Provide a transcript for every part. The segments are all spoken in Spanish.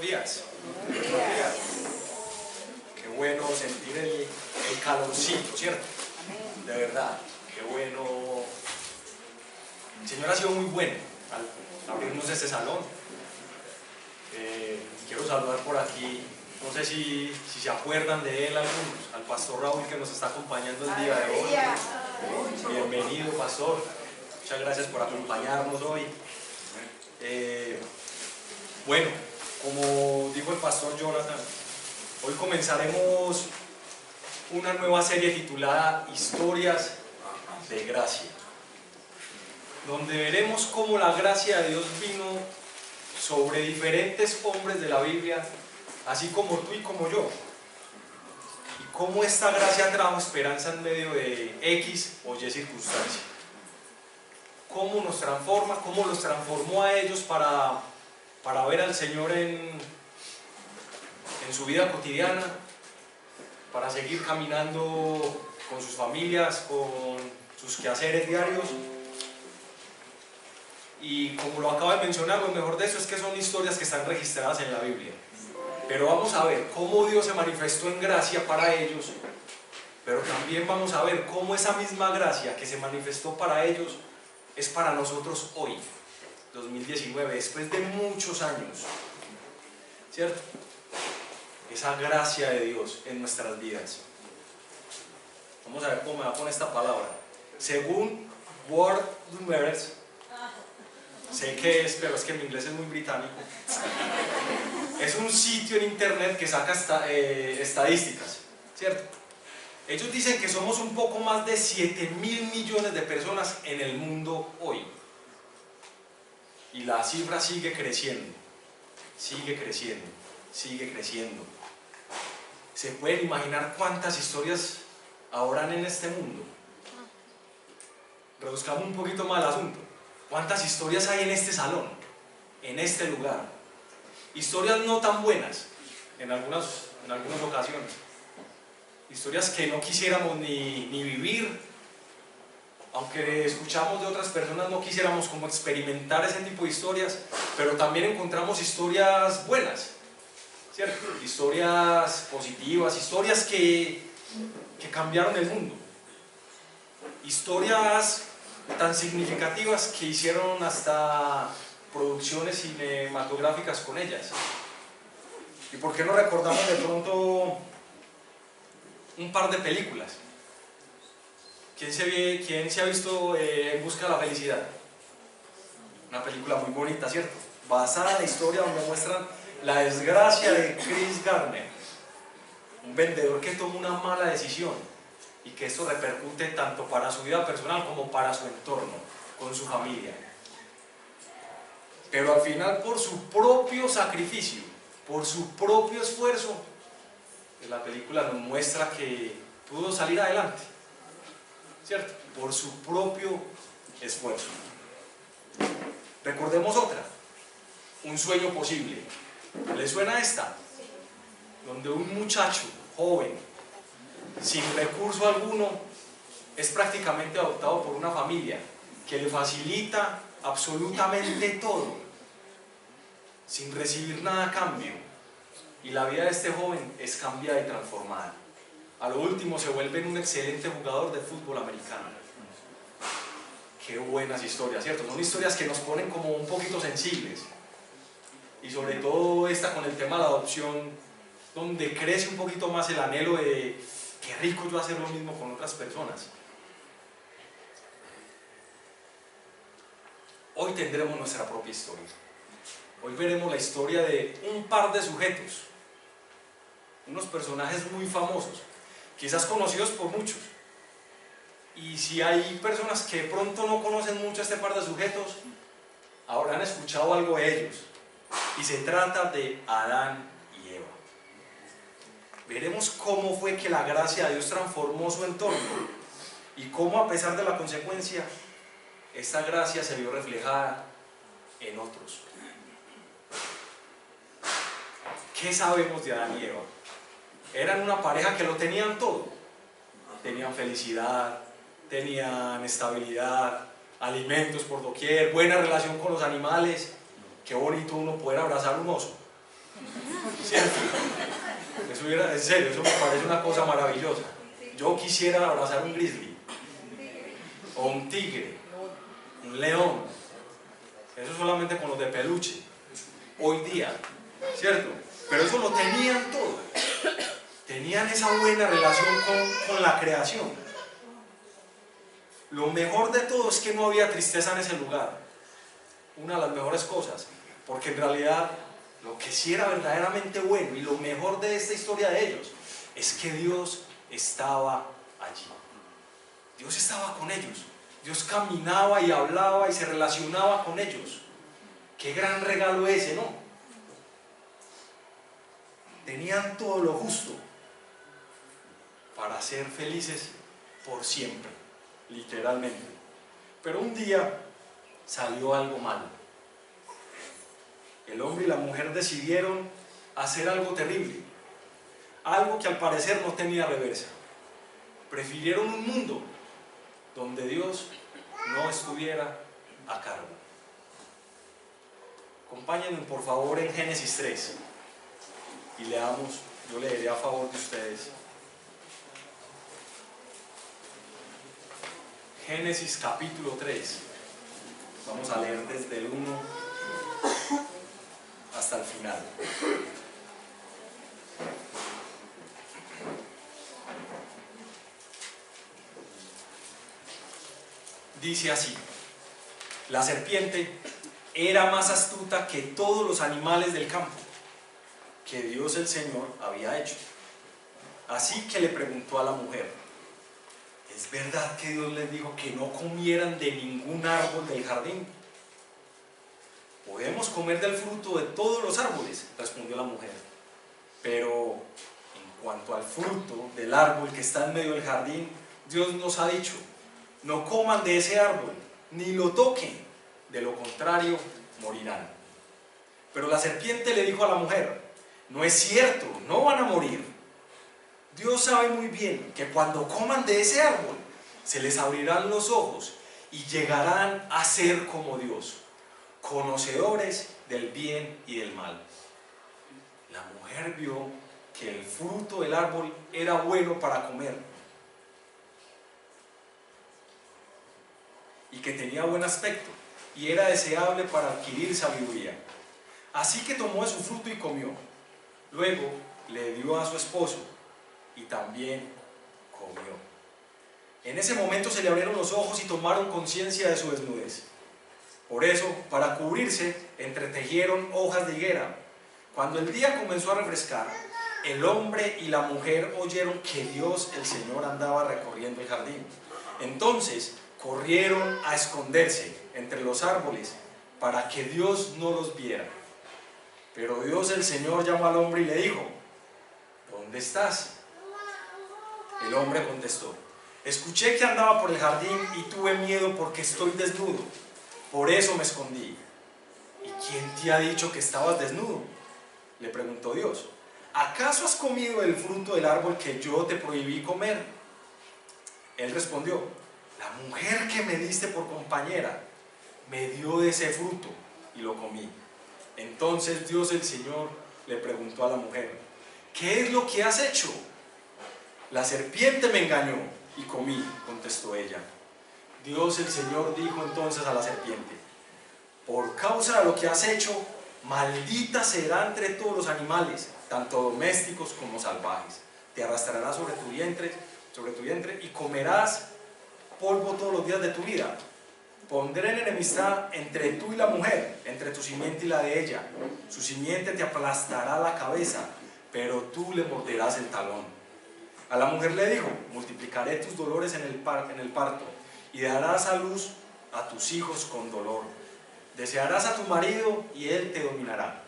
días. Qué bueno sentir el calorcito, ¿cierto? De verdad, qué bueno. El Señor ha sido muy bueno al abrirnos este salón. Quiero saludar por aquí, no sé si se acuerdan de él algunos, al pastor Raúl que nos está acompañando el día de hoy. Bienvenido, pastor. Muchas gracias por acompañarnos hoy. Bueno, como dijo el pastor Jonathan, hoy comenzaremos una nueva serie titulada Historias de Gracia, donde veremos cómo la gracia de Dios vino sobre diferentes hombres de la Biblia, así como tú y como yo, y cómo esta gracia trajo esperanza en medio de X o Y circunstancia, cómo nos transforma, cómo los transformó a ellos para ver al Señor en su vida cotidiana, para seguir caminando con sus familias, con sus quehaceres diarios. Y como lo acabo de mencionar, lo mejor de eso es que son historias que están registradas en la Biblia. Pero vamos a ver cómo Dios se manifestó en gracia para ellos, pero también vamos a ver cómo esa misma gracia que se manifestó para ellos es para nosotros hoy, 2019, después de muchos años, ¿cierto? Esa gracia de Dios en nuestras vidas. Vamos a ver cómo me va con esta palabra. Según Word Numbers, sé que es, pero es que mi inglés es muy británico. Es un sitio en internet que saca estadísticas, ¿cierto? Ellos dicen que somos un poco más de 7.000 millones de personas en el mundo hoy. Y la cifra sigue creciendo, sigue creciendo, sigue creciendo. ¿Se pueden imaginar cuántas historias habrán en este mundo? Reduzcamos un poquito más el asunto. ¿Cuántas historias hay en este salón, en este lugar? Historias no tan buenas, en algunas ocasiones. Historias que no quisiéramos ni vivir, aunque escuchamos de otras personas, no quisiéramos como experimentar ese tipo de historias, pero también encontramos historias buenas, ¿cierto? Historias positivas, historias que cambiaron el mundo. Historias tan significativas que hicieron hasta producciones cinematográficas con ellas. ¿Y por qué no recordamos de pronto un par de películas? ¿Quién se ha visto En busca de la felicidad? Una película muy bonita, ¿cierto? Basada en la historia donde muestran la desgracia de Chris Gardner, un vendedor que toma una mala decisión y que esto repercute tanto para su vida personal como para su entorno, con su familia. Pero al final, por su propio sacrificio, por su propio esfuerzo, la película nos muestra que pudo salir adelante, ¿cierto? Por su propio esfuerzo. Recordemos otra, Un sueño posible. ¿Le suena esta? Donde un muchacho joven, sin recurso alguno, es prácticamente adoptado por una familia que le facilita absolutamente todo, sin recibir nada a cambio, y la vida de este joven es cambiada y transformada. A lo último se vuelve un excelente jugador de fútbol americano. Qué buenas historias, ¿cierto? Son historias que nos ponen como un poquito sensibles, y sobre todo esta con el tema de la adopción, donde crece un poquito más el anhelo de qué rico yo hacer lo mismo con otras personas. Hoy tendremos nuestra propia historia. Hoy veremos la historia de un par de sujetos, unos personajes muy famosos, quizás conocidos por muchos. Y si hay personas que de pronto no conocen mucho a este par de sujetos, habrán escuchado algo de ellos. Y se trata de Adán y Eva. Veremos cómo fue que la gracia de Dios transformó su entorno y cómo, a pesar de la consecuencia, esta gracia se vio reflejada en otros. ¿Qué sabemos de Adán y Eva? Eran una pareja que lo tenían todo. Tenían felicidad, tenían estabilidad, alimentos por doquier, buena relación con los animales. Qué bonito uno poder abrazar un oso. ¿Cierto? En serio, eso me parece una cosa maravillosa. Yo quisiera abrazar un grizzly, o un tigre, un león. Eso solamente con los de peluche, hoy día, ¿cierto? Pero eso lo tenían todo. Tenían esa buena relación con la creación. Lo mejor de todo es que no había tristeza en ese lugar. Una de las mejores cosas, porque en realidad lo que sí era verdaderamente bueno y lo mejor de esta historia de ellos es que Dios estaba allí. Dios estaba con ellos. Dios caminaba y hablaba y se relacionaba con ellos. Qué gran regalo ese, ¿no? Tenían todo lo justo para ser felices por siempre, literalmente. Pero un día salió algo malo. El hombre y la mujer decidieron hacer algo terrible, algo que al parecer no tenía reversa. Prefirieron un mundo donde Dios no estuviera a cargo. Acompáñenme por favor en Génesis 3 y leamos, yo leeré a favor de ustedes. Génesis capítulo 3, vamos a leer desde el 1 hasta el final. Dice así: la serpiente era más astuta que todos los animales del campo que Dios el Señor había hecho. Así que le preguntó a la mujer: ¿es verdad que Dios les dijo que no comieran de ningún árbol del jardín? Podemos comer del fruto de todos los árboles, respondió la mujer, pero en cuanto al fruto del árbol que está en medio del jardín, Dios nos ha dicho: no coman de ese árbol, ni lo toquen, de lo contrario morirán. Pero la serpiente le dijo a la mujer: no es cierto, no van a morir. Dios sabe muy bien que cuando coman de ese árbol, se les abrirán los ojos y llegarán a ser como Dios, conocedores del bien y del mal. La mujer vio que el fruto del árbol era bueno para comer y que tenía buen aspecto y era deseable para adquirir sabiduría. Así que tomó de su fruto y comió. Luego le dio a su esposo y también comió. En ese momento se le abrieron los ojos y tomaron conciencia de su desnudez. Por eso, para cubrirse, entretejieron hojas de higuera. Cuando el día comenzó a refrescar, el hombre y la mujer oyeron que Dios el Señor andaba recorriendo el jardín. Entonces corrieron a esconderse entre los árboles para que Dios no los viera. Pero Dios el Señor llamó al hombre y le dijo: ¿dónde estás? El hombre contestó: escuché que andaba por el jardín y tuve miedo porque estoy desnudo. Por eso me escondí. ¿Y quién te ha dicho que estabas desnudo?, le preguntó Dios. ¿Acaso has comido el fruto del árbol que yo te prohibí comer? Él respondió: la mujer que me diste por compañera me dio de ese fruto y lo comí. Entonces Dios el Señor le preguntó a la mujer: ¿qué es lo que has hecho? La serpiente me engañó y comí, contestó ella. Dios el Señor dijo entonces a la serpiente: por causa de lo que has hecho, maldita será entre todos los animales, tanto domésticos como salvajes. Te arrastrarás sobre tu vientre y comerás polvo todos los días de tu vida. Pondré en enemistad entre tú y la mujer, entre tu simiente y la de ella. Su simiente te aplastará la cabeza, pero tú le morderás el talón. A la mujer le dijo: multiplicaré tus dolores en el parto, y darás a luz a tus hijos con dolor. Desearás a tu marido y él te dominará.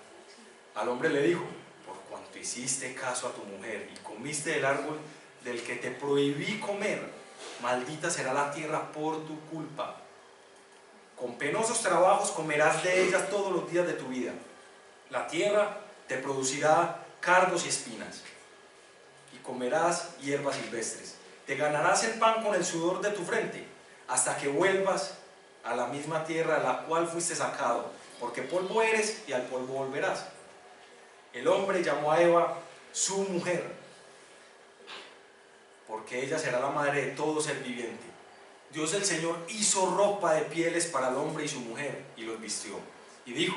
Al hombre le dijo: por cuanto hiciste caso a tu mujer y comiste del árbol del que te prohibí comer, maldita será la tierra por tu culpa. Con penosos trabajos comerás de ella todos los días de tu vida. La tierra te producirá cardos y espinas, y comerás hierbas silvestres. Te ganarás el pan con el sudor de tu frente, hasta que vuelvas a la misma tierra a la cual fuiste sacado, porque polvo eres y al polvo volverás. El hombre llamó a Eva su mujer, porque ella será la madre de todo ser viviente. Dios el Señor hizo ropa de pieles para el hombre y su mujer y los vistió. Y dijo,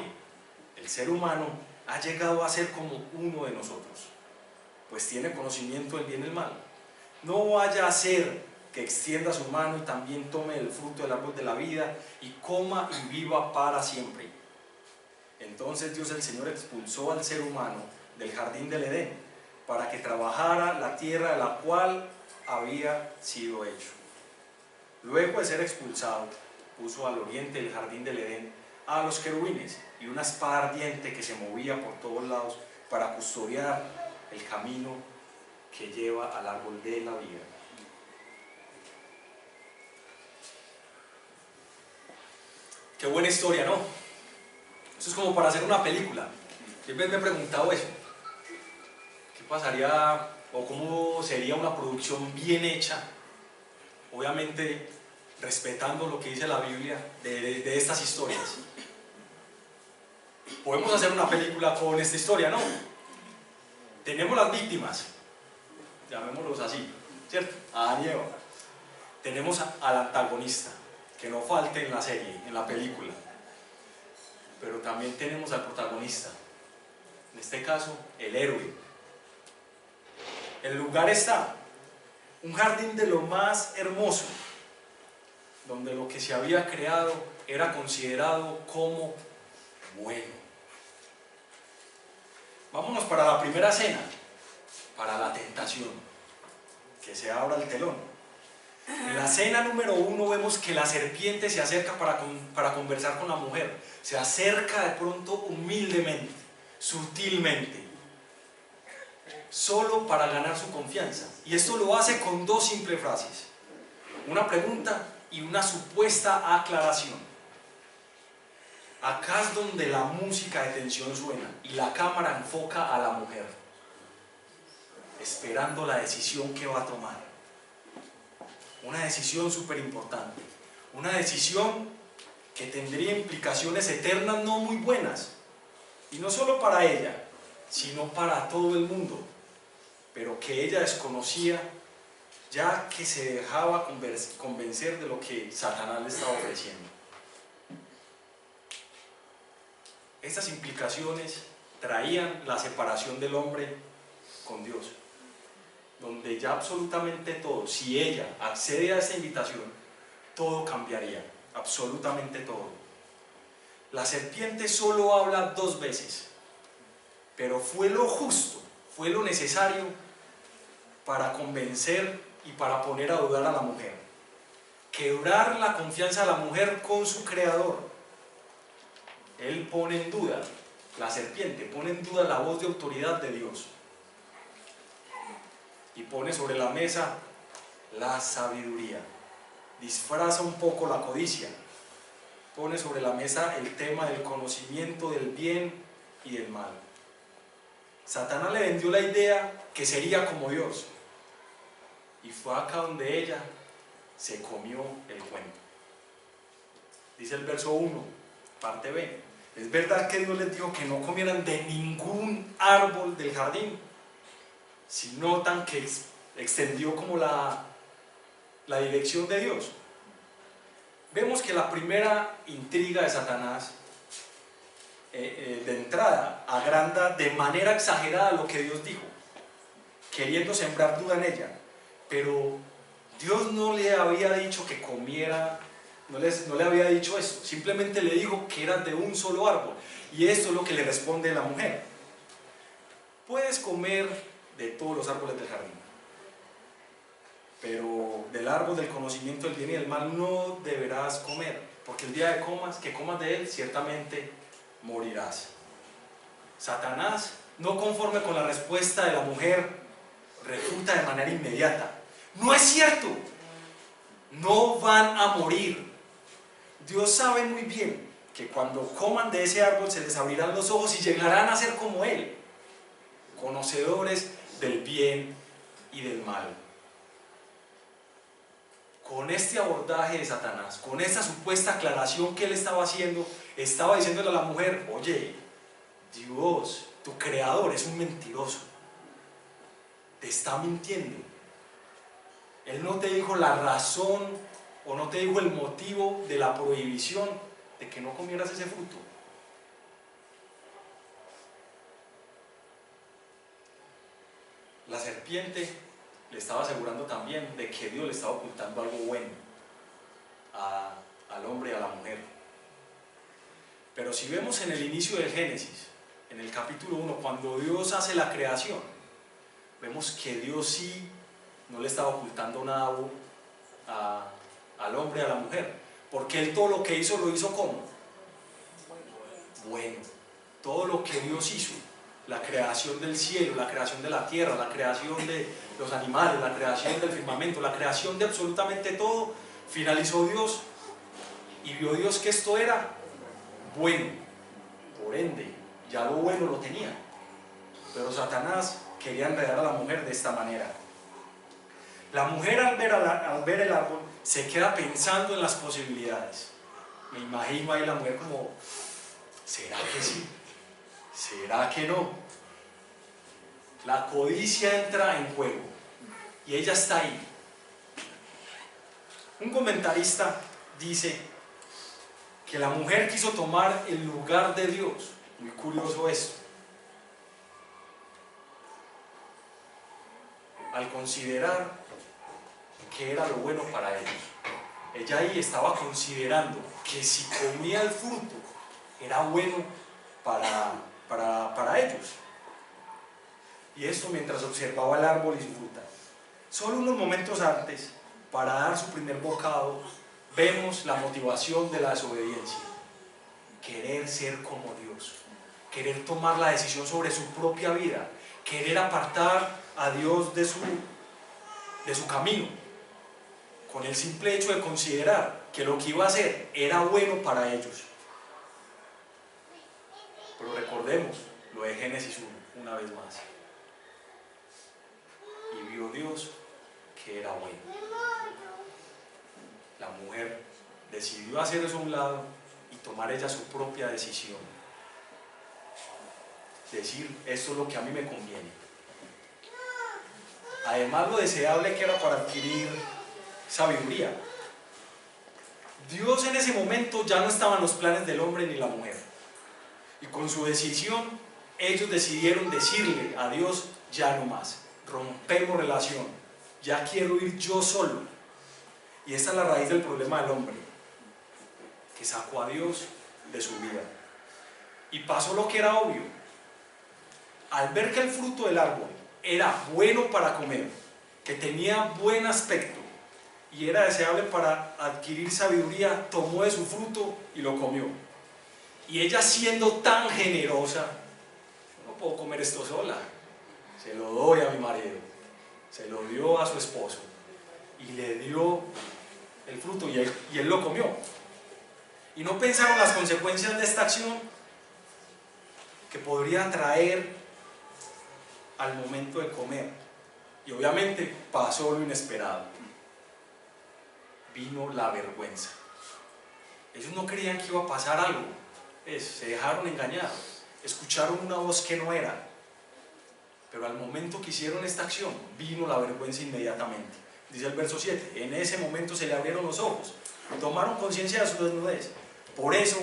el ser humano ha llegado a ser como uno de nosotros, pues tiene conocimiento del bien y el mal. No vaya a ser que extienda su mano y también tome el fruto del árbol de la vida y coma y viva para siempre. Entonces Dios el Señor expulsó al ser humano del jardín del Edén para que trabajara la tierra de la cual había sido hecho. Luego de ser expulsado, puso al oriente del jardín del Edén a los querubines y una espada ardiente que se movía por todos lados para custodiar el camino que lleva al árbol de la vida. Qué buena historia, ¿no? Eso es como para hacer una película. Siempre me he preguntado eso. ¿Qué pasaría o cómo sería una producción bien hecha? Obviamente respetando lo que dice la Biblia de estas historias. Podemos hacer una película con esta historia, ¿no? Tenemos las víctimas, llamémoslos así, ¿cierto? Adán y Eva. Tenemos al antagonista, que no falte en la serie, en la película. Pero también tenemos al protagonista, en este caso, el héroe. El lugar está un jardín de lo más hermoso, donde lo que se había creado era considerado como bueno. Vámonos para la primera escena, para la tentación, que se abra el telón. En la escena número 1 vemos que la serpiente se acerca para conversar con la mujer. Se acerca de pronto humildemente, sutilmente, solo para ganar su confianza. Y esto lo hace con dos simples frases, una pregunta y una supuesta aclaración. Acá es donde la música de tensión suena y la cámara enfoca a la mujer, esperando la decisión que va a tomar. Una decisión súper importante, una decisión que tendría implicaciones eternas no muy buenas, y no solo para ella, sino para todo el mundo, pero que ella desconocía, ya que se dejaba convencer de lo que Satanás le estaba ofreciendo. Estas implicaciones traían la separación del hombre con Dios, donde ya absolutamente todo, si ella accede a esta invitación, todo cambiaría, absolutamente todo. La serpiente solo habla 2 veces, pero fue lo justo, fue lo necesario para convencer y para poner a dudar a la mujer, quebrar la confianza de la mujer con su creador. Él pone en duda, la serpiente pone en duda la voz de autoridad de Dios y pone sobre la mesa la sabiduría, disfraza un poco la codicia, pone sobre la mesa el tema del conocimiento del bien y del mal. Satanás le vendió la idea que sería como Dios, y fue acá donde ella se comió el cuento. Dice el verso 1, parte B. ¿Es verdad que Dios les dijo que no comieran de ningún árbol del jardín? Si notan que extendió como la dirección de Dios. Vemos que la primera intriga de Satanás, de entrada, agranda de manera exagerada lo que Dios dijo, queriendo sembrar duda en ella. Pero Dios no le había dicho que comiera, no le había dicho eso, simplemente le dijo que era de un solo árbol. Y esto es lo que le responde la mujer: puedes comer de todos los árboles del jardín, pero del árbol del conocimiento del bien y del mal no deberás comer, porque el día que comas de él, ciertamente morirás. Satanás, no conforme con la respuesta de la mujer, refuta de manera inmediata: no es cierto, no van a morir. Dios sabe muy bien que cuando coman de ese árbol se les abrirán los ojos y llegarán a ser como Él, conocedores del bien y del mal. Con este abordaje de Satanás, con esta supuesta aclaración que él estaba haciendo, estaba diciéndole a la mujer: oye, Dios Tu creador es un mentiroso. Te está mintiendo. Él no te dijo la razón o no te dijo el motivo de la prohibición de que no comieras ese fruto. La serpiente le estaba asegurando también de que Dios le estaba ocultando algo bueno al hombre y a la mujer. Pero si vemos en el inicio del Génesis, en el capítulo 1, cuando Dios hace la creación, vemos que Dios sí no le estaba ocultando nada al hombre y a la mujer, porque Él todo lo que hizo lo hizo como bueno. Todo lo que Dios hizo, la creación del cielo, la creación de la tierra, la creación de los animales, la creación del firmamento, la creación de absolutamente todo, finalizó Dios y vio Dios que esto era bueno. Por ende, ya lo bueno lo tenía. Pero Satanás quería enredar a la mujer de esta manera. La mujer al ver el árbol se queda pensando en las posibilidades. Me imagino ahí la mujer como, ¿será que sí? ¿Será que no? La codicia entra en juego y ella está ahí. Un comentarista dice que la mujer quiso tomar el lugar de Dios. Muy curioso esto. Al considerar que era lo bueno para ellos. Ella ahí estaba considerando que si comía el fruto era bueno para ellos. Y esto mientras observaba el árbol y su fruta. Solo unos momentos antes, para dar su primer bocado, vemos la motivación de la desobediencia. Querer ser como Dios, querer tomar la decisión sobre su propia vida, querer apartar a Dios de su camino, con el simple hecho de considerar que lo que iba a hacer era bueno para ellos. Pero recordemos lo de Génesis 1, una vez más. Y vio Dios que era bueno. La mujer decidió hacer eso a un lado y tomar ella su propia decisión. Decir, esto es lo que a mí me conviene. Además, lo deseable que era para adquirir sabiduría. Dios en ese momento ya no estaba en los planes del hombre ni la mujer. Y con su decisión, ellos decidieron decirle a Dios, ya no más. Rompemos relación. Ya quiero ir yo solo. Y esta es la raíz del problema del hombre, que sacó a Dios de su vida. Y pasó lo que era obvio. Al ver que el fruto del árbol era bueno para comer, que tenía buen aspecto y era deseable para adquirir sabiduría, tomó de su fruto y lo comió. Y ella, siendo tan generosa, no puedo comer esto sola, se lo doy a mi marido, se lo dio a su esposo y le dio el fruto y él lo comió. Y no pensaron las consecuencias de esta acción que podría traer al momento de comer. Y obviamente pasó lo inesperado. Vino la vergüenza. Ellos no creían que iba a pasar algo. Se dejaron engañar. Escucharon una voz que no era. Pero al momento que hicieron esta acción, vino la vergüenza inmediatamente. Dice el verso 7, en ese momento se le abrieron los ojos, tomaron conciencia de su desnudez. Por eso,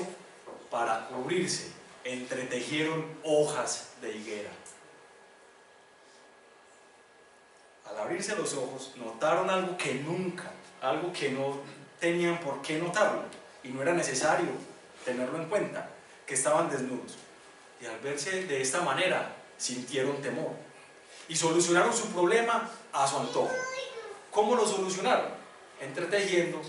para cubrirse, entretejieron hojas de higuera. Al abrirse los ojos, notaron algo que no tenían por qué notarlo, y no era necesario tenerlo en cuenta, que estaban desnudos. Y al verse de esta manera, sintieron temor, y solucionaron su problema a su antojo. ¿Cómo lo solucionaron? Entretejiendo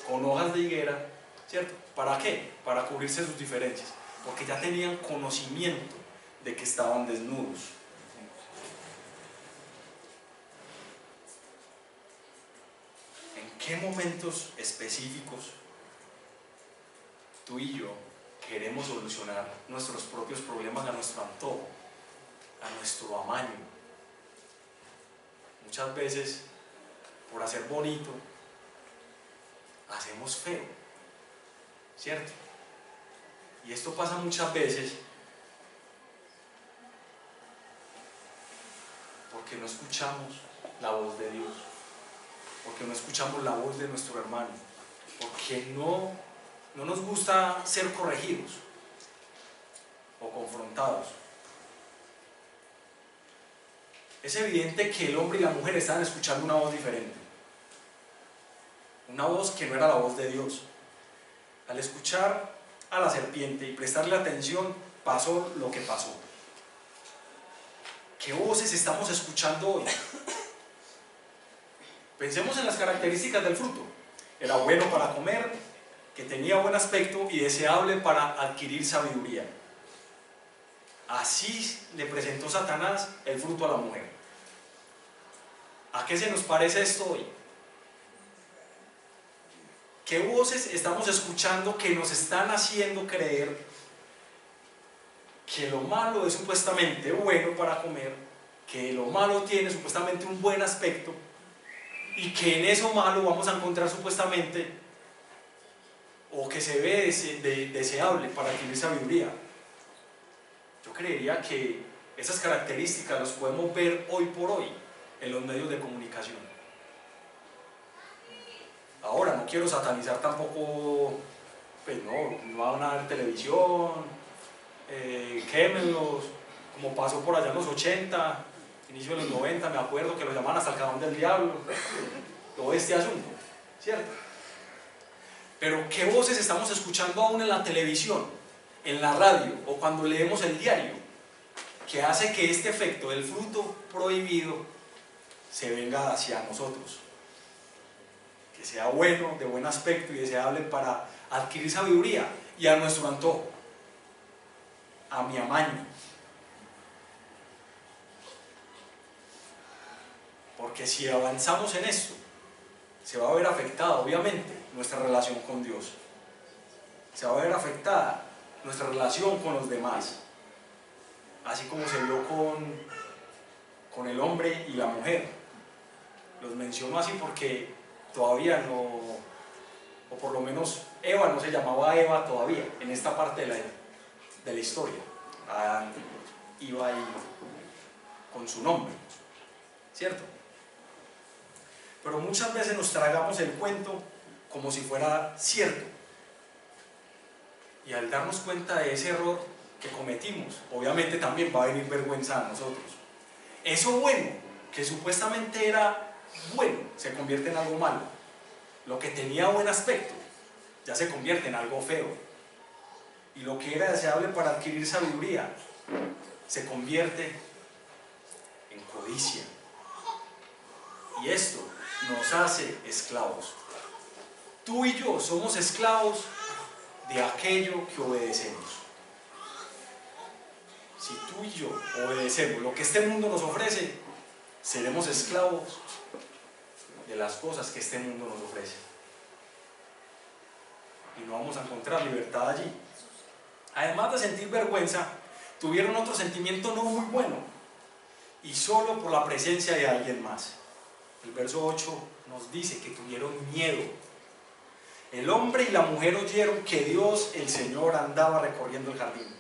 con hojas de higuera, ¿cierto? ¿Para qué? Para cubrirse sus diferencias, porque ya tenían conocimiento de que estaban desnudos. ¿En qué momentos específicos tú y yo queremos solucionar nuestros propios problemas a nuestro antojo, a nuestro amaño? Muchas veces, por hacer bonito, hacemos feo, ¿cierto? Y esto pasa muchas veces Porque no escuchamos la voz de Dios, porque no escuchamos la voz de nuestro hermano, porque no nos gusta ser corregidos o confrontados. Es evidente que el hombre y la mujer estaban escuchando una voz diferente, una voz que no era la voz de Dios. Al escuchar a la serpiente y prestarle atención, pasó lo que pasó. ¿Qué voces estamos escuchando hoy? Pensemos en las características del fruto. Era bueno para comer, que tenía buen aspecto y deseable para adquirir sabiduría. Así le presentó Satanás el fruto a la mujer. ¿A qué se nos parece esto hoy? ¿Qué voces estamos escuchando que nos están haciendo creer que lo malo es supuestamente bueno para comer, que lo malo tiene supuestamente un buen aspecto y que en eso malo vamos a encontrar supuestamente o que se ve deseable para adquirir sabiduría? Yo creería que esas características las podemos ver hoy por hoy en los medios de comunicación. Ahora, no quiero satanizar tampoco, pues no van a ver televisión, quémenlos, como pasó por allá en los 80, inicio de los 90, me acuerdo que lo llamaban hasta el cajón del diablo, todo este asunto, ¿cierto? Pero ¿qué voces estamos escuchando aún en la televisión, en la radio o cuando leemos el diario, que hace que este efecto del fruto prohibido se venga hacia nosotros? Que sea bueno, de buen aspecto y deseable para adquirir sabiduría y a nuestro antojo, a mi amaño. Porque si avanzamos en esto, se va a ver afectada obviamente nuestra relación con Dios, se va a ver afectada nuestra relación con los demás, así como se vio con el hombre y la mujer. Los menciono así porque todavía no, o por lo menos Eva no se llamaba Eva todavía, en esta parte de la historia. Adán iba ahí con su nombre, ¿cierto? Pero muchas veces nos tragamos el cuento como si fuera cierto. Y al darnos cuenta de ese error que cometimos, obviamente también va a venir vergüenza a nosotros. Eso bueno, que supuestamente era bueno, se convierte en algo malo. Lo que tenía buen aspecto ya se convierte en algo feo. Y lo que era deseable para adquirir sabiduría se convierte en codicia. Y esto nos hace esclavos. Tú y yo somos esclavos de aquello que obedecemos. Si tú y yo obedecemos lo que este mundo nos ofrece, seremos esclavos de las cosas que este mundo nos ofrece. Y no vamos a encontrar libertad allí. Además de sentir vergüenza, tuvieron otro sentimiento no muy bueno, y solo por la presencia de alguien más. El verso 8 nos dice que tuvieron miedo. El hombre y la mujer oyeron que Dios, el Señor, andaba recorriendo el jardín.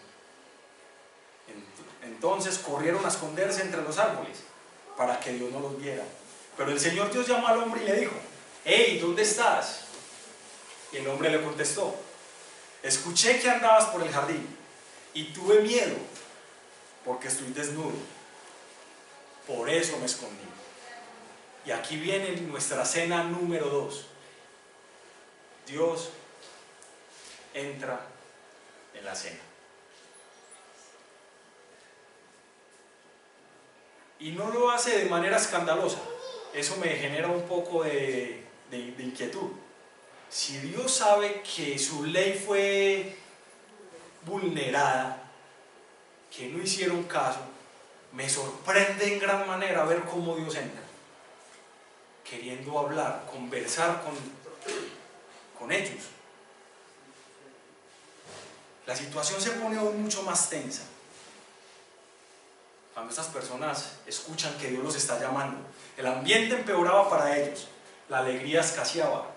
Entonces corrieron a esconderse entre los árboles para que Dios no los viera. Pero el Señor Dios llamó al hombre y le dijo: «Hey, ¿dónde estás?». Y el hombre le contestó: «Escuché que andabas por el jardín y tuve miedo porque estoy desnudo. Por eso me escondí». Y aquí viene nuestra cena número 2. Dios entra en la cena. Y no lo hace de manera escandalosa. Eso me genera un poco de inquietud. Si Dios sabe que su ley fue vulnerada, que no hicieron caso, me sorprende en gran manera ver cómo Dios entra, queriendo hablar, conversar con ellos. La situación se pone aún mucho más tensa cuando estas personas escuchan que Dios los está llamando. El ambiente empeoraba para ellos, la alegría escaseaba,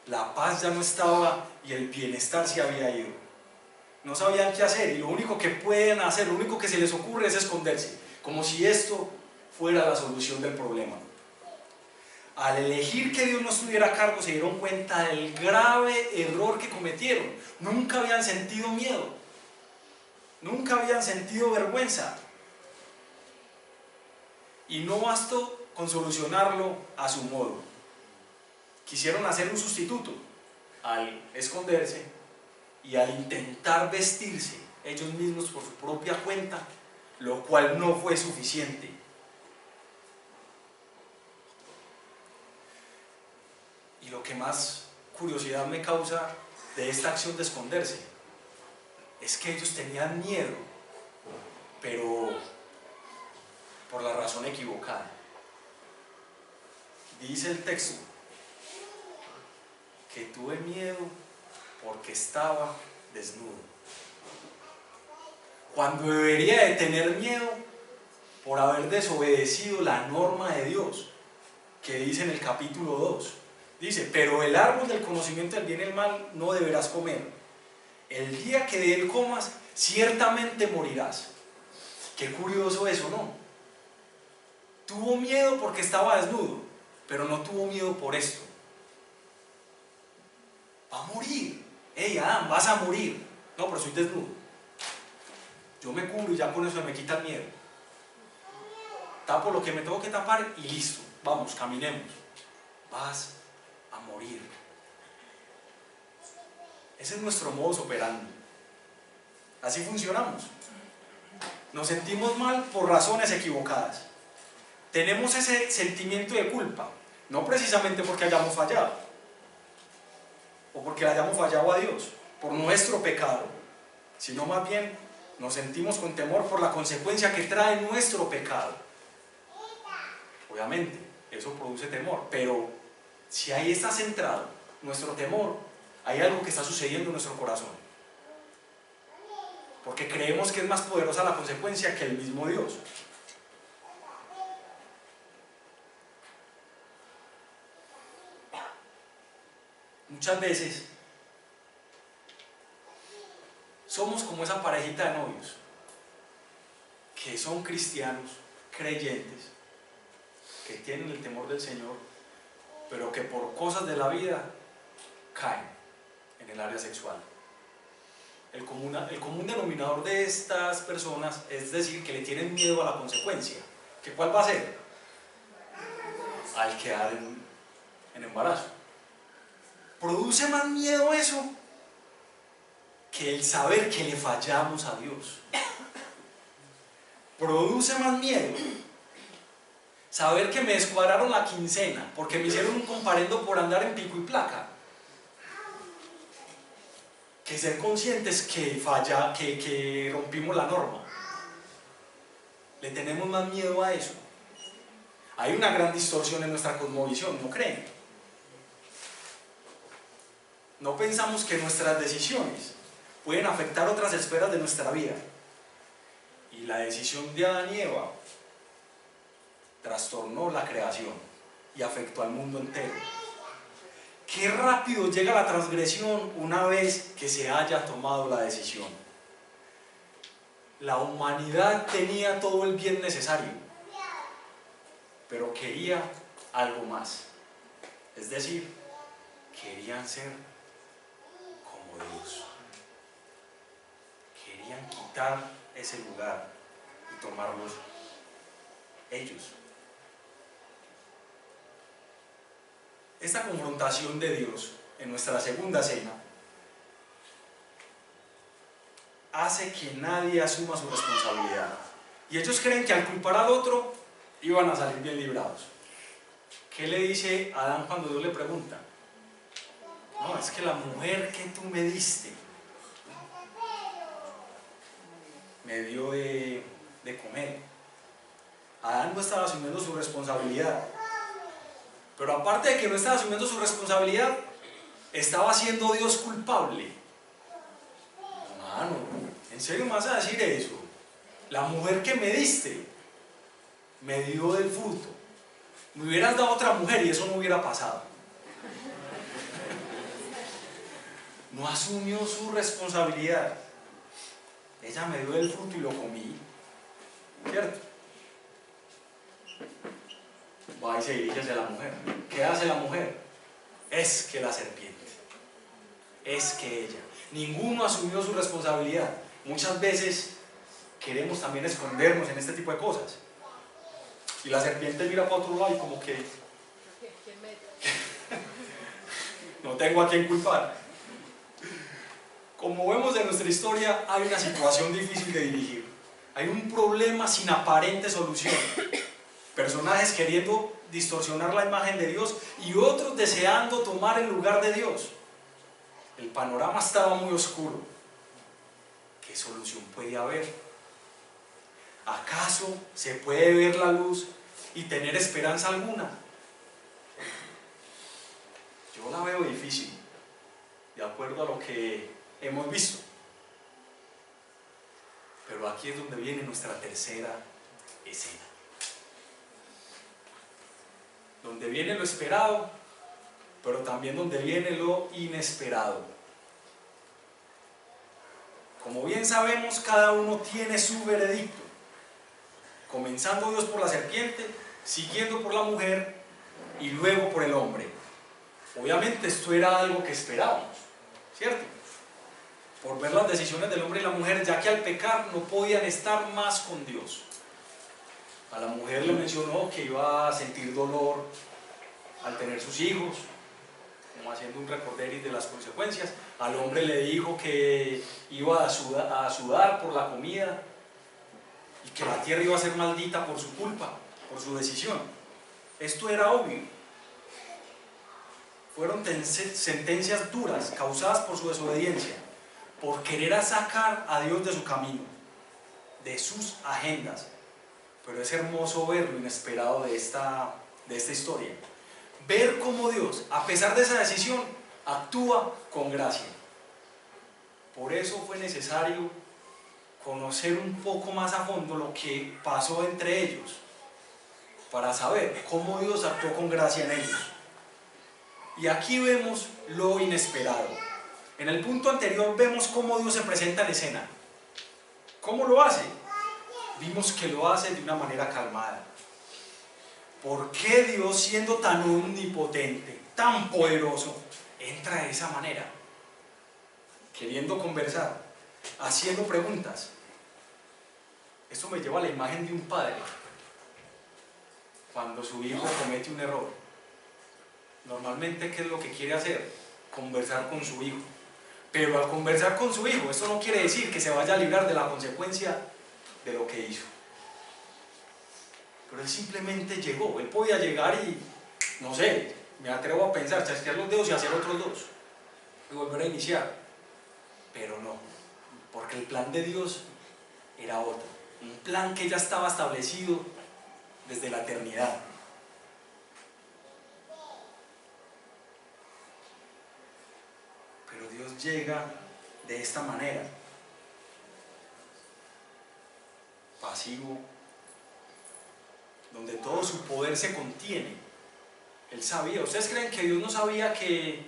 la paz ya no estaba y el bienestar se había ido. No sabían qué hacer y lo único que pueden hacer, lo único que se les ocurre es esconderse, como si esto fuera la solución del problema. Al elegir que Dios no estuviera a cargo, se dieron cuenta del grave error que cometieron. Nunca habían sentido miedo, nunca habían sentido vergüenza. Y no bastó con solucionarlo a su modo. Quisieron hacer un sustituto al esconderse y al intentar vestirse ellos mismos por su propia cuenta, lo cual no fue suficiente. Y lo que más curiosidad me causa de esta acción de esconderse es que ellos tenían miedo, pero por la razón equivocada. Dice el texto que tuve miedo porque estaba desnudo, cuando debería de tener miedo por haber desobedecido la norma de Dios, que dice en el capítulo 2, dice: pero el árbol del conocimiento del bien y el mal no deberás comer, el día que de él comas ciertamente morirás. Qué curioso eso, ¿no? Tuvo miedo porque estaba desnudo, pero no tuvo miedo por esto. Va a morir. Hey, Adán, vas a morir. No, pero soy desnudo. Yo me cubro y ya con eso me quita el miedo. Tapo lo que me tengo que tapar y listo. Vamos, caminemos. Vas a morir. Ese es nuestro modus operandi. Así funcionamos. Nos sentimos mal por razones equivocadas. Tenemos ese sentimiento de culpa, no precisamente porque hayamos fallado, o porque le hayamos fallado a Dios, por nuestro pecado, sino más bien nos sentimos con temor por la consecuencia que trae nuestro pecado. Obviamente, eso produce temor, pero si ahí está centrado nuestro temor, hay algo que está sucediendo en nuestro corazón, porque creemos que es más poderosa la consecuencia que el mismo Dios. Muchas veces somos como esa parejita de novios que son cristianos, creyentes, que tienen el temor del Señor, pero que por cosas de la vida caen en el área sexual. El común denominador de estas personas es decir que le tienen miedo a la consecuencia. ¿Que cuál va a ser? Al quedar en embarazo. Produce más miedo eso que el saber que le fallamos a Dios. Produce más miedo saber que me descuadraron la quincena porque me hicieron un comparendo por andar en pico y placa, que ser conscientes que que rompimos la norma. Le tenemos más miedo a eso. Hay una gran distorsión en nuestra cosmovisión, ¿no creen? No pensamos que nuestras decisiones pueden afectar otras esferas de nuestra vida. Y la decisión de Adán y Eva trastornó la creación y afectó al mundo entero. Qué rápido llega la transgresión una vez que se haya tomado la decisión. La humanidad tenía todo el bien necesario, pero quería algo más. Es decir, querían ser Dios. Querían quitar ese lugar y tomarlos ellos. Esta confrontación de Dios en nuestra segunda cena hace que nadie asuma su responsabilidad. Y ellos creen que al culpar al otro iban a salir bien librados. ¿Qué le dice Adán cuando Dios le pregunta? No, es que la mujer que tú me diste me dio de comer. Adán no estaba asumiendo su responsabilidad, pero aparte de que no estaba asumiendo su responsabilidad, estaba haciendo Dios culpable. Hermano, ¿en serio me vas a decir eso? La mujer que me diste me dio del fruto. Me hubieras dado otra mujer y eso no hubiera pasado. No asumió su responsabilidad. Ella me dio el fruto y lo comí, ¿cierto? va y se dirige hacia la mujer. ¿Qué hace la mujer? Es que la serpiente, es que ella. Ninguno asumió su responsabilidad. Muchas veces queremos también escondernos en este tipo de cosas. Y la serpiente mira para otro lado y como que no tengo a quién culpar. Como vemos en nuestra historia, hay una situación difícil de dirigir. Hay un problema sin aparente solución. Personajes queriendo distorsionar la imagen de Dios y otros deseando tomar el lugar de Dios. El panorama estaba muy oscuro. ¿Qué solución puede haber? ¿Acaso se puede ver la luz y tener esperanza alguna? Yo la veo difícil, de acuerdo a lo que hemos visto. Pero aquí es donde viene nuestra tercera escena. Donde viene lo esperado, pero también donde viene lo inesperado. Como bien sabemos, cada uno tiene su veredicto. Comenzando Dios por la serpiente, siguiendo por la mujer y luego por el hombre. Obviamente esto era algo que esperábamos, ¿cierto? Por ver las decisiones del hombre y la mujer, ya que al pecar no podían estar más con Dios. A la mujer le mencionó que iba a sentir dolor al tener sus hijos, como haciendo un recorderis de las consecuencias. Al hombre le dijo que iba a sudar por la comida y que la tierra iba a ser maldita por su culpa, por su decisión. Esto era obvio. Fueron sentencias duras causadas por su desobediencia, por querer sacar a Dios de su camino, de sus agendas. Pero es hermoso ver lo inesperado de esta historia. Ver cómo Dios, a pesar de esa decisión, actúa con gracia. Por eso fue necesario conocer un poco más a fondo lo que pasó entre ellos, para saber cómo Dios actuó con gracia en ellos. Y aquí vemos lo inesperado. En el punto anterior vemos cómo Dios se presenta en escena. ¿Cómo lo hace? Vimos que lo hace de una manera calmada. ¿Por qué Dios, siendo tan omnipotente, tan poderoso, entra de esa manera? Queriendo conversar, haciendo preguntas. Esto me lleva a la imagen de un padre cuando su hijo comete un error. Normalmente, ¿qué es lo que quiere hacer? Conversar con su hijo. Pero al conversar con su hijo, esto no quiere decir que se vaya a librar de la consecuencia de lo que hizo. Pero él simplemente llegó. Él podía llegar y, no sé, me atrevo a pensar, chasquear los dedos y hacer otros dos y volver a iniciar. Pero no, porque el plan de Dios era otro. Un plan que ya estaba establecido desde la eternidad. Pero Dios llega de esta manera, pasivo, donde todo su poder se contiene. Él sabía. ¿Ustedes creen que Dios no sabía que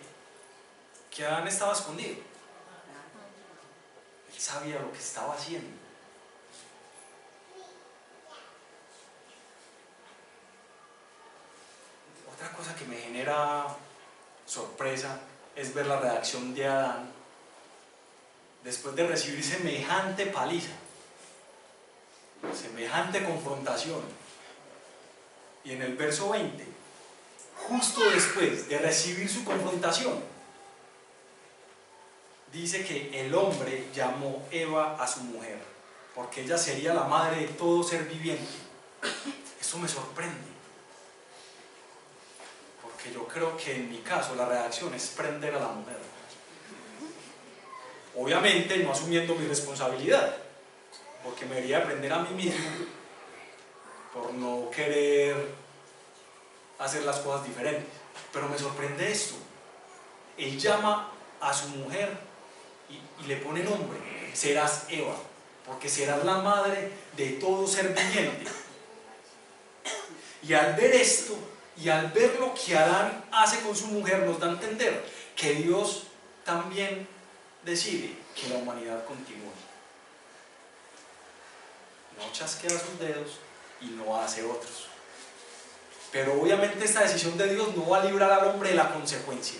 Adán estaba escondido? Él sabía lo que estaba haciendo. Otra cosa que me genera sorpresa es ver la reacción de Adán después de recibir semejante paliza, semejante confrontación. Y en el verso 20, justo después de recibir su confrontación, dice que el hombre llamó Eva a su mujer, porque ella sería la madre de todo ser viviente. Eso me sorprende, porque yo creo que en mi caso la reacción es prender a la mujer. Obviamente no asumiendo mi responsabilidad, porque me debería prender a mí mismo por no querer hacer las cosas diferentes. Pero me sorprende esto. Él llama a su mujer y le pone nombre. Serás Eva, porque serás la madre de todo ser viviente. Y al ver esto, y al ver lo que Adán hace con su mujer, nos da a entender que Dios también decide que la humanidad continúe. No chasquea sus dedos y no hace otros. Pero obviamente esta decisión de Dios no va a librar al hombre de la consecuencia.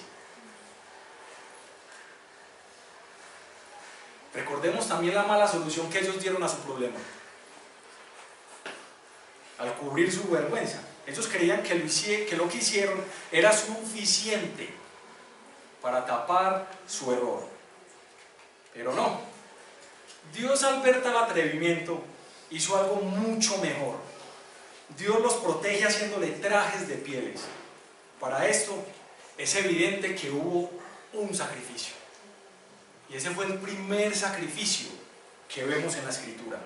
Recordemos también la mala solución que ellos dieron a su problema. Al cubrir su vergüenza, ellos creían que lo que hicieron era suficiente para tapar su error. Pero no. Dios, al ver tal atrevimiento, hizo algo mucho mejor. Dios los protege haciéndole trajes de pieles. Para esto es evidente que hubo un sacrificio. Y ese fue el primer sacrificio que vemos en la Escritura.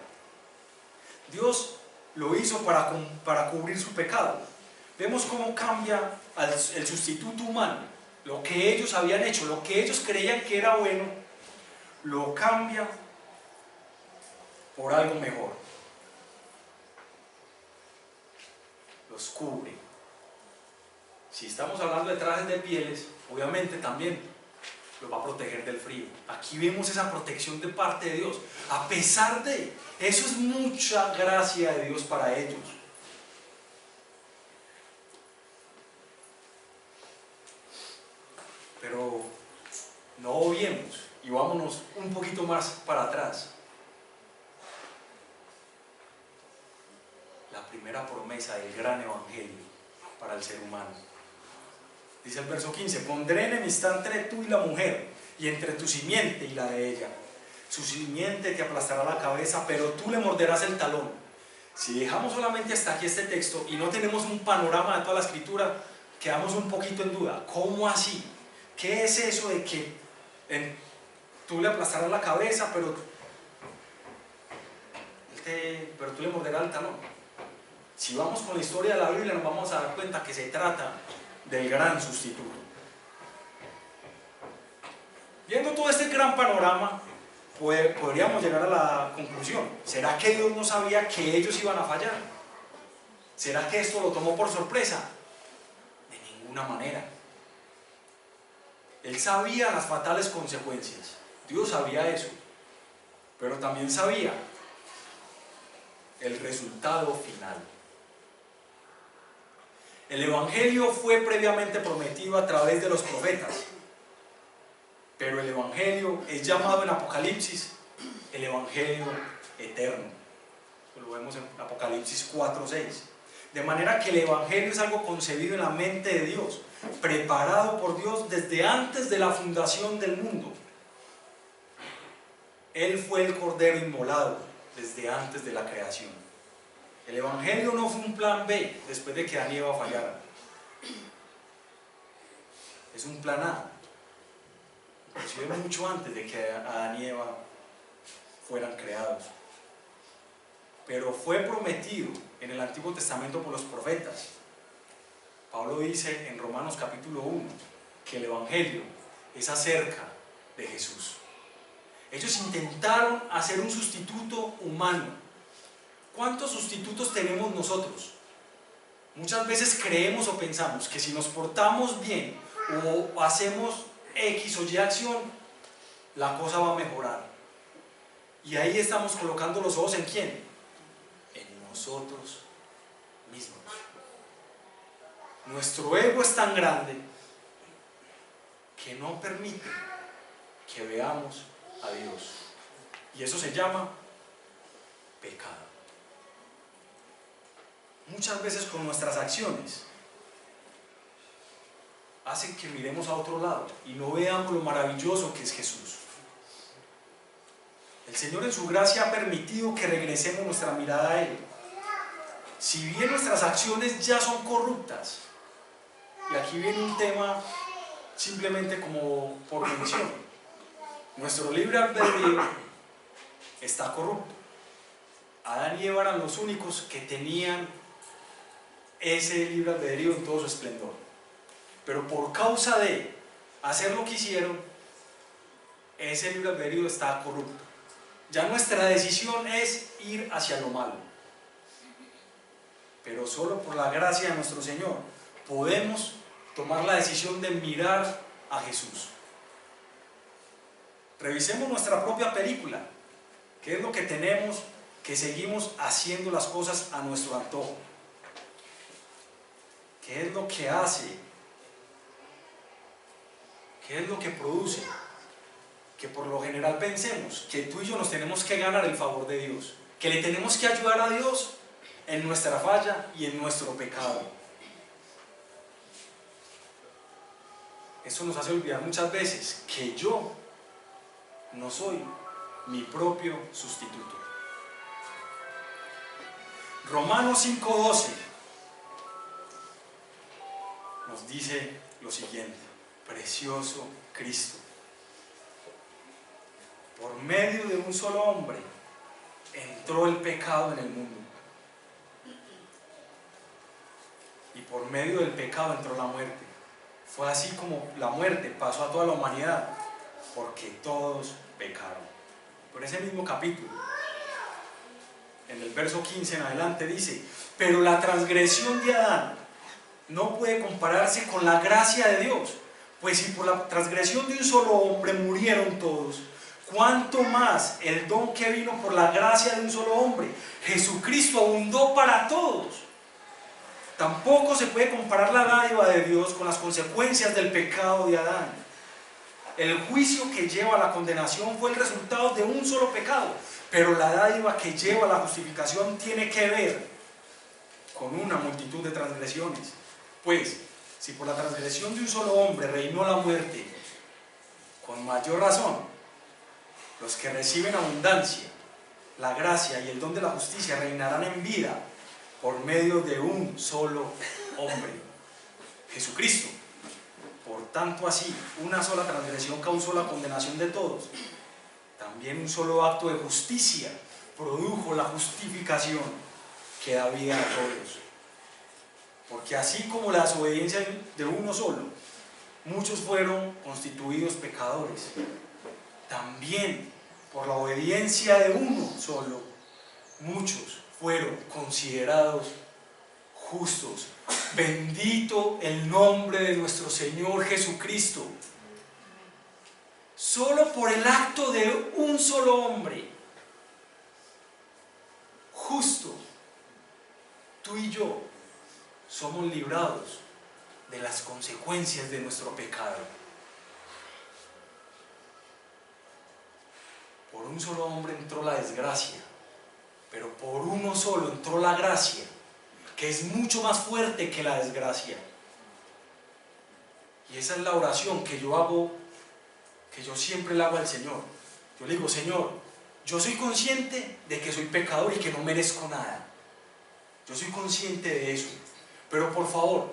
Dios lo hizo para cubrir su pecado. Vemos cómo cambia el sustituto humano. Lo que ellos habían hecho, lo que ellos creían que era bueno, lo cambia por algo mejor. Los cubre. Si estamos hablando de trajes de pieles, obviamente también los va a proteger del frío. Aquí vemos esa protección de parte de Dios. A pesar de eso, es mucha gracia de Dios para ellos. Pero no obviemos y vámonos un poquito más para atrás. La primera promesa del gran evangelio para el ser humano. Dice el verso 15: pondré enemistad entre tú y la mujer, y entre tu simiente y la de ella. Su simiente te aplastará la cabeza, pero tú le morderás el talón. Si dejamos solamente hasta aquí este texto y no tenemos un panorama de toda la Escritura, quedamos un poquito en duda. ¿Cómo así? ¿Qué es eso de que tú le aplastarás la cabeza, pero tú le morderás el talón? Si vamos con la historia de la Biblia, nos vamos a dar cuenta que se trata del gran sustituto. Viendo todo este gran panorama, podríamos llegar a la conclusión: ¿será que Dios no sabía que ellos iban a fallar? ¿Será que esto lo tomó por sorpresa? De ninguna manera. Él sabía las fatales consecuencias. Dios sabía eso. Pero también sabía el resultado final. El Evangelio fue previamente prometido a través de los profetas, pero el Evangelio es llamado en Apocalipsis el Evangelio eterno. Lo vemos en Apocalipsis 4:6. De manera que el Evangelio es algo concebido en la mente de Dios, preparado por Dios desde antes de la fundación del mundo. Él fue el Cordero inmolado desde antes de la creación. El Evangelio no fue un plan B después de que Adán y Eva fallaran. Es un plan A, inclusive mucho antes de que Adán y Eva fueran creados. Pero fue prometido en el Antiguo Testamento por los profetas. Pablo dice en Romanos capítulo 1 que el Evangelio es acerca de Jesús. Ellos intentaron hacer un sustituto humano. ¿Cuántos sustitutos tenemos nosotros? Muchas veces creemos o pensamos que si nos portamos bien o hacemos X o Y acción, la cosa va a mejorar. Y ahí estamos colocando los ojos ¿en quién? En nosotros mismos. Nuestro ego es tan grande que no permite que veamos a Dios. Y eso se llama pecado. Muchas veces con nuestras acciones hacen que miremos a otro lado y no veamos lo maravilloso que es Jesús. El Señor en su gracia ha permitido que regresemos nuestra mirada a Él. Si bien nuestras acciones ya son corruptas, y aquí viene un tema simplemente como por mención, nuestro libre albedrío está corrupto. Adán y Eva eran los únicos que tenían ese libre albedrío en todo su esplendor, pero por causa de hacer lo que hicieron, ese libre albedrío está corrupto. Ya nuestra decisión es ir hacia lo malo, pero solo por la gracia de nuestro Señor podemos tomar la decisión de mirar a Jesús. Revisemos nuestra propia película. ¿Qué es lo que tenemos que seguimos haciendo las cosas a nuestro antojo? ¿Qué es lo que hace? ¿Qué es lo que produce? Que por lo general pensemos que tú y yo nos tenemos que ganar el favor de Dios, que le tenemos que ayudar a Dios en nuestra falla y en nuestro pecado. Eso nos hace olvidar muchas veces que yo no soy mi propio sustituto. Romanos 5:12 nos dice lo siguiente: precioso Cristo, por medio de un solo hombre entró el pecado en el mundo, y por medio del pecado entró la muerte. Fue así como la muerte pasó a toda la humanidad, porque todos pecaron. Por ese mismo capítulo, en el verso 15 en adelante dice: pero la transgresión de Adán no puede compararse con la gracia de Dios, pues si por la transgresión de un solo hombre murieron todos, ¿cuánto más el don que vino por la gracia de un solo hombre, Jesucristo, abundó para todos? Tampoco se puede comparar la dádiva de Dios con las consecuencias del pecado de Adán. El juicio que lleva a la condenación fue el resultado de un solo pecado, pero la dádiva que lleva a la justificación tiene que ver con una multitud de transgresiones. Pues, si por la transgresión de un solo hombre reinó la muerte, con mayor razón, los que reciben abundancia, la gracia y el don de la justicia reinarán en vida por medio de un solo hombre, Jesucristo. Por tanto, así, una sola transgresión causó la condenación de todos. También un solo acto de justicia produjo la justificación que da vida a todos. Porque así como la desobediencia de uno solo, muchos fueron constituidos pecadores, también por la obediencia de uno solo, muchos fueron considerados justos. Bendito el nombre de nuestro Señor Jesucristo. Solo por el acto de un solo hombre justo, tú y yo somos librados de las consecuencias de nuestro pecado. Por un solo hombre entró la desgracia, pero por uno solo entró la gracia, que es mucho más fuerte que la desgracia. Y esa es la oración que yo hago, que yo siempre le hago al Señor. Yo le digo: Señor, yo soy consciente de que soy pecador y que no merezco nada. Yo soy consciente de eso. Pero por favor,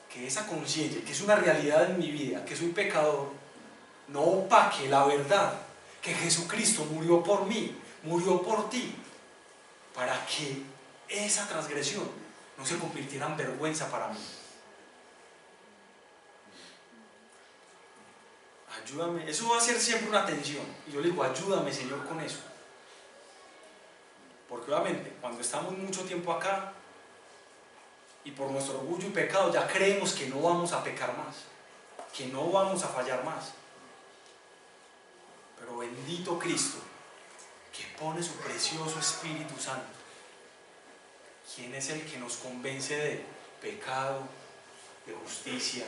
que esa conciencia, que es una realidad en mi vida, que soy pecador, no opaque la verdad, que Jesucristo murió por mí, murió por ti, para que esa transgresión no se convirtiera en vergüenza para mí. Ayúdame, eso va a ser siempre una tensión, y yo le digo: ayúdame, Señor, con eso. Porque obviamente cuando estamos mucho tiempo acá y por nuestro orgullo y pecado ya creemos que no vamos a pecar más, que no vamos a fallar más. Pero bendito Cristo, que pone su precioso Espíritu Santo, quien es el que nos convence de pecado, de justicia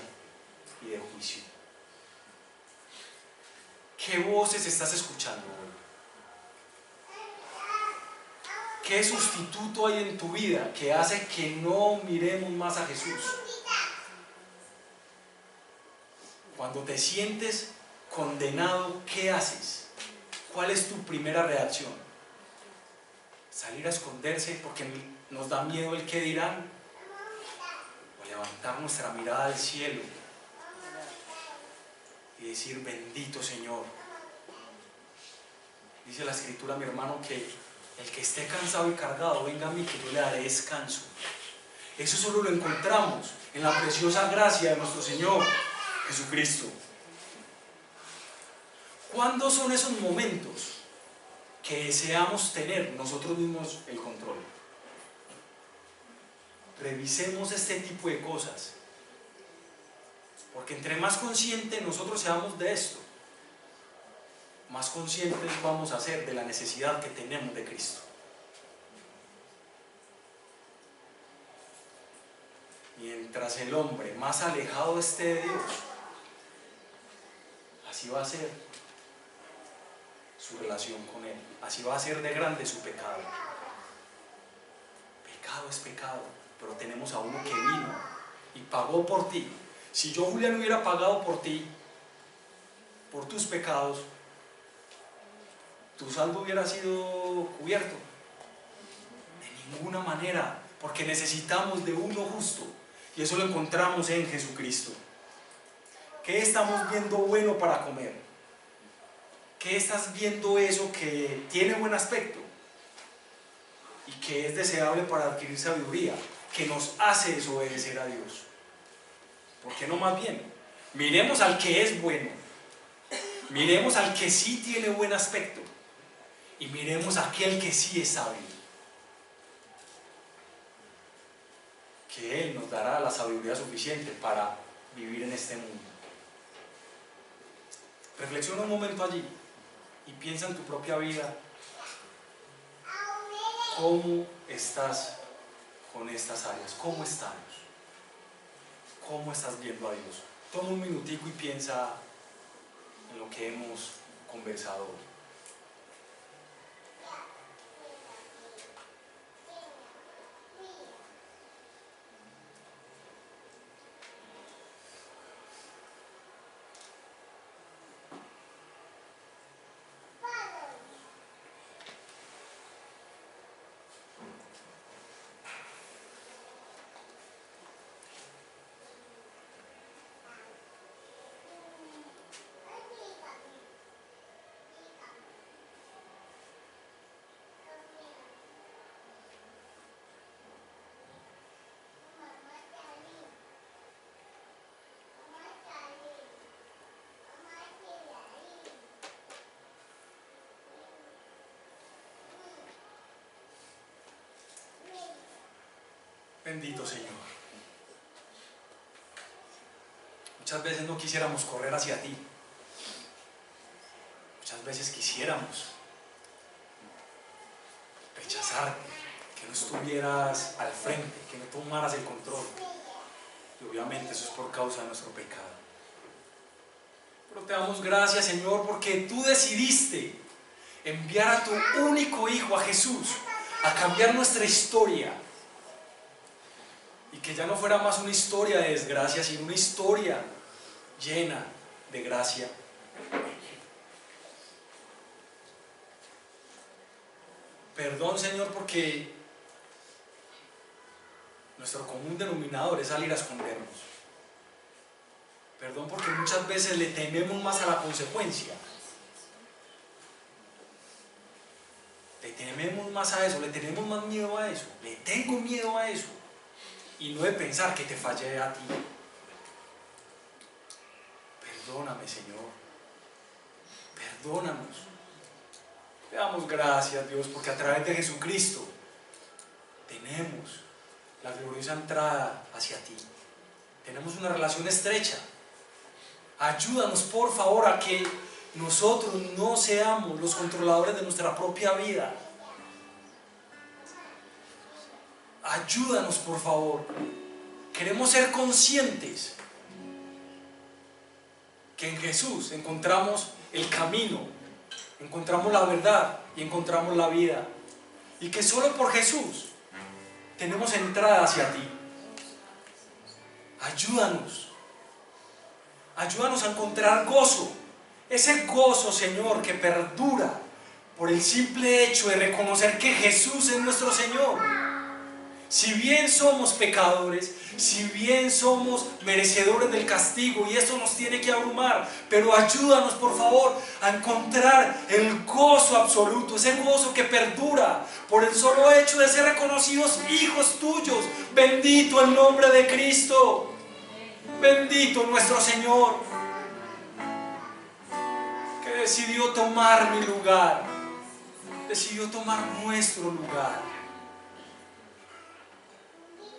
y de juicio. ¿Qué voces estás escuchando hoy? ¿Qué sustituto hay en tu vida que hace que no miremos más a Jesús? Cuando te sientes condenado, ¿qué haces? ¿Cuál es tu primera reacción? ¿Salir a esconderse porque nos da miedo el qué dirán? ¿O levantar nuestra mirada al cielo y decir: bendito Señor? Dice la Escritura, mi hermano, que el que esté cansado y cargado, venga a mí, que yo le daré descanso. Eso solo lo encontramos en la preciosa gracia de nuestro Señor Jesucristo. ¿Cuándo son esos momentos que deseamos tener nosotros mismos el control? Revisemos este tipo de cosas, porque entre más conscientes nosotros seamos de esto, más conscientes vamos a ser de la necesidad que tenemos de Cristo. mientras el hombre más alejado esté de Dios, así va a ser su relación con Él, así va a ser de grande su pecado. Pecado es pecado, pero tenemos a uno que vino y pagó por ti. Si yo, Julián, hubiera pagado por ti, por tus pecados, tu saldo hubiera sido cubierto. De ninguna manera, porque necesitamos de uno justo, y eso lo encontramos en Jesucristo. ¿Qué estamos viendo bueno para comer? ¿Qué estás viendo eso que tiene buen aspecto y que es deseable para adquirir sabiduría, que nos hace desobedecer a Dios? ¿Por qué no más bien? Miremos al que es bueno, miremos al que sí tiene buen aspecto y miremos a aquel que sí es sabio, que Él nos dará la sabiduría suficiente para vivir en este mundo. Reflexiona un momento allí y piensa en tu propia vida. ¿Cómo estás con estas áreas? ¿Cómo estamos? ¿Cómo estás viendo a Dios? Toma un minutico y piensa en lo que hemos conversado hoy. Bendito Señor. Muchas veces no quisiéramos correr hacia ti. Muchas veces quisiéramos rechazarte, que no estuvieras al frente, que no tomaras el control. Y obviamente eso es por causa de nuestro pecado. Pero te damos gracias, Señor, porque tú decidiste enviar a tu único Hijo, a Jesús, a cambiar nuestra historia. Y que ya no fuera más una historia de desgracia, sino una historia llena de gracia. Perdón, Señor, porque nuestro común denominador es salir a escondernos. Perdón porque muchas veces le tememos más a la consecuencia. Le tememos más a eso, le tenemos más miedo a eso, le tengo miedo a eso. Y no de pensar que te fallé a ti. Perdóname, Señor. Perdónanos. Te damos gracias, Dios, porque a través de Jesucristo tenemos la gloriosa entrada hacia ti. Tenemos una relación estrecha. Ayúdanos, por favor, a que nosotros no seamos los controladores de nuestra propia vida. Ayúdanos, por favor. Queremos ser conscientes que en Jesús encontramos el camino, encontramos la verdad y encontramos la vida. Y que solo por Jesús tenemos entrada hacia ti. Ayúdanos. Ayúdanos a encontrar gozo. Ese gozo, Señor, que perdura por el simple hecho de reconocer que Jesús es nuestro Señor. Si bien somos pecadores, si bien somos merecedores del castigo y esto nos tiene que abrumar, pero ayúdanos por favor a encontrar el gozo absoluto, ese gozo que perdura por el solo hecho de ser reconocidos hijos tuyos. Bendito el nombre de Cristo, bendito nuestro Señor, que decidió tomar mi lugar, decidió tomar nuestro lugar.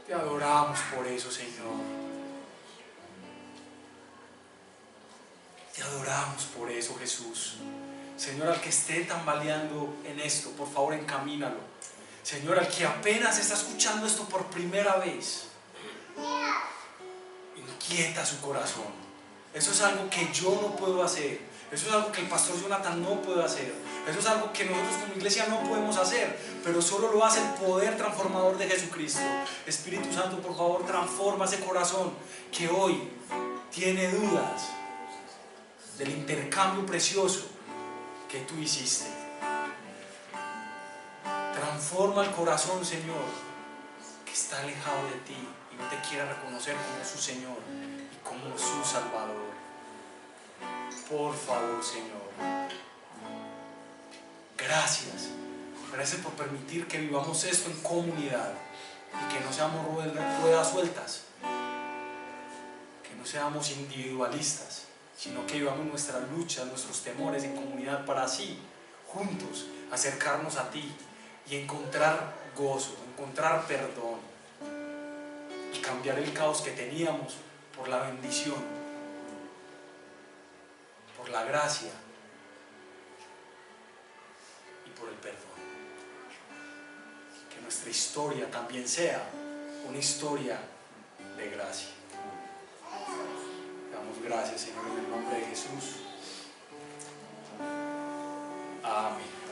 Te adoramos por eso, Señor. Te adoramos por eso, Jesús. Señor, al que esté tambaleando en esto, por favor, encamínalo. Señor, al que apenas está escuchando esto por primera vez, inquieta su corazón. Eso es algo que yo no puedo hacer. Eso es algo que el pastor Jonathan no puede hacer. Eso es algo que nosotros como iglesia no podemos hacer, pero solo lo hace el poder transformador de Jesucristo. Espíritu Santo, por favor, transforma ese corazón que hoy tiene dudas del intercambio precioso que tú hiciste. Transforma el corazón, Señor, que está alejado de ti y no te quiere reconocer como su Señor y como su Salvador. Por favor, Señor. Gracias. Gracias por permitir que vivamos esto en comunidad y que no seamos ruedas sueltas, que no seamos individualistas, sino que vivamos nuestras luchas, nuestros temores en comunidad para así, juntos, acercarnos a ti y encontrar gozo, encontrar perdón y cambiar el caos que teníamos por la bendición, por la gracia y por el perdón. Que nuestra historia también sea una historia de gracia. Damos gracias, Señor, en el nombre de Jesús. Amén.